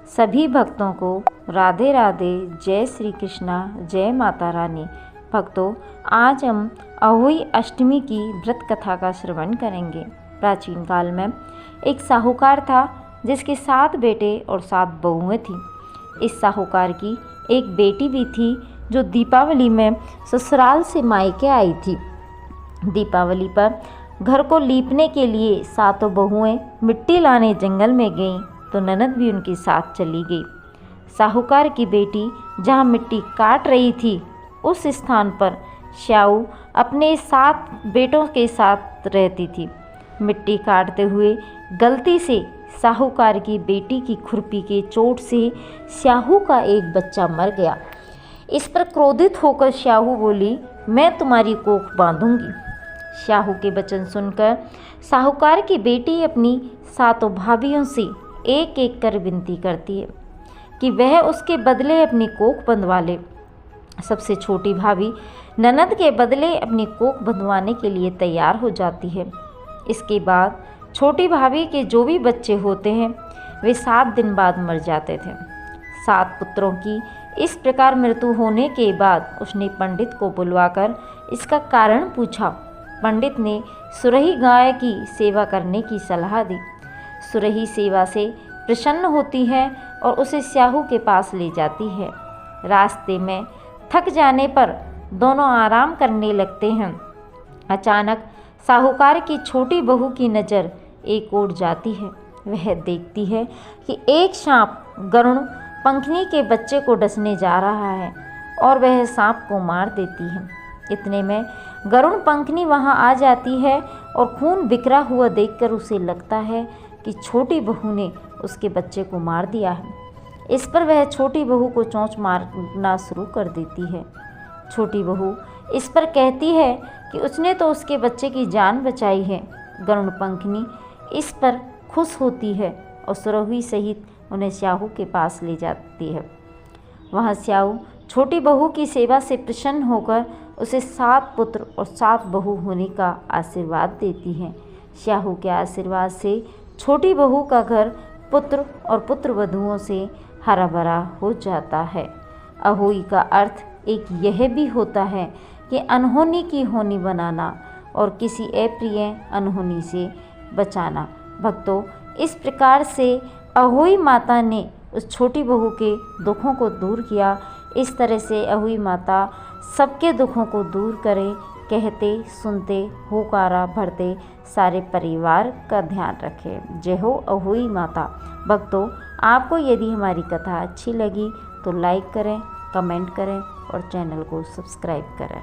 सभी भक्तों को राधे राधे, जय श्री कृष्णा, जय माता रानी। भक्तों, आज हम अहोई अष्टमी की व्रत कथा का श्रवण करेंगे। प्राचीन काल में एक साहूकार था जिसके 7 बेटे और 7 बहुएं थीं। इस साहूकार की एक बेटी भी थी जो दीपावली में ससुराल से मायके आई थी। दीपावली पर घर को लीपने के लिए 7 बहुएं मिट्टी लाने जंगल में गईं तो ननद भी उनके साथ चली गई। साहूकार की बेटी जहाँ मिट्टी काट रही थी उस स्थान पर श्याऊ अपने 7 बेटों के साथ रहती थी। मिट्टी काटते हुए गलती से साहूकार की बेटी की खुरपी के चोट से श्याहू का एक बच्चा मर गया। इस पर क्रोधित होकर श्याहू बोली, मैं तुम्हारी कोख बांधूंगी। श्याहू के वचन सुनकर साहूकार की बेटी अपनी 7 भाभियों से एक एक कर विनती करती है कि वह उसके बदले अपनी कोख बंधवा ले। सबसे छोटी भाभी ननद के बदले अपनी कोख बंधवाने के लिए तैयार हो जाती है। इसके बाद छोटी भाभी के जो भी बच्चे होते हैं वे 7 दिन बाद मर जाते थे। 7 पुत्रों की इस प्रकार मृत्यु होने के बाद उसने पंडित को बुलवाकर इसका कारण पूछा। पंडित ने सुरही गाय की सेवा करने की सलाह दी। सुरही सेवा से प्रसन्न होती है और उसे श्याहू के पास ले जाती है। रास्ते में थक जाने पर दोनों आराम करने लगते हैं। अचानक साहूकार की छोटी बहू की नज़र एक ओर जाती है। वह देखती है कि एक सांप गरुड़ पंखनी के बच्चे को डसने जा रहा है और वह सांप को मार देती है। इतने में गरुड़ पंखनी वहां आ जाती है और खून बिखरा हुआ देखकर उसे लगता है कि छोटी बहू ने उसके बच्चे को मार दिया है। इस पर वह छोटी बहू को चोंच मारना शुरू कर देती है। छोटी बहू इस पर कहती है कि उसने तो उसके बच्चे की जान बचाई है। गरुड़ पंखनी इस पर खुश होती है और सुरही सहित उन्हें श्याहू के पास ले जाती है। वहाँ श्याहू छोटी बहू की सेवा से प्रसन्न होकर उसे 7 पुत्र और 7 बहू होने का आशीर्वाद देती हैं। श्याहू के आशीर्वाद से छोटी बहू का घर पुत्र और पुत्रवधुओं से हरा भरा हो जाता है। अहोई का अर्थ एक यह भी होता है कि अनहोनी की होनी बनाना और किसी अप्रिय अनहोनी से बचाना। भक्तों, इस प्रकार से अहोई माता ने उस छोटी बहू के दुखों को दूर किया। इस तरह से अहोई माता सबके दुखों को दूर करे, कहते सुनते होकारा भरते सारे परिवार का ध्यान रखें। जय हो अहोई माता। भक्तों, आपको यदि हमारी कथा अच्छी लगी तो लाइक करें, कमेंट करें और चैनल को सब्सक्राइब करें।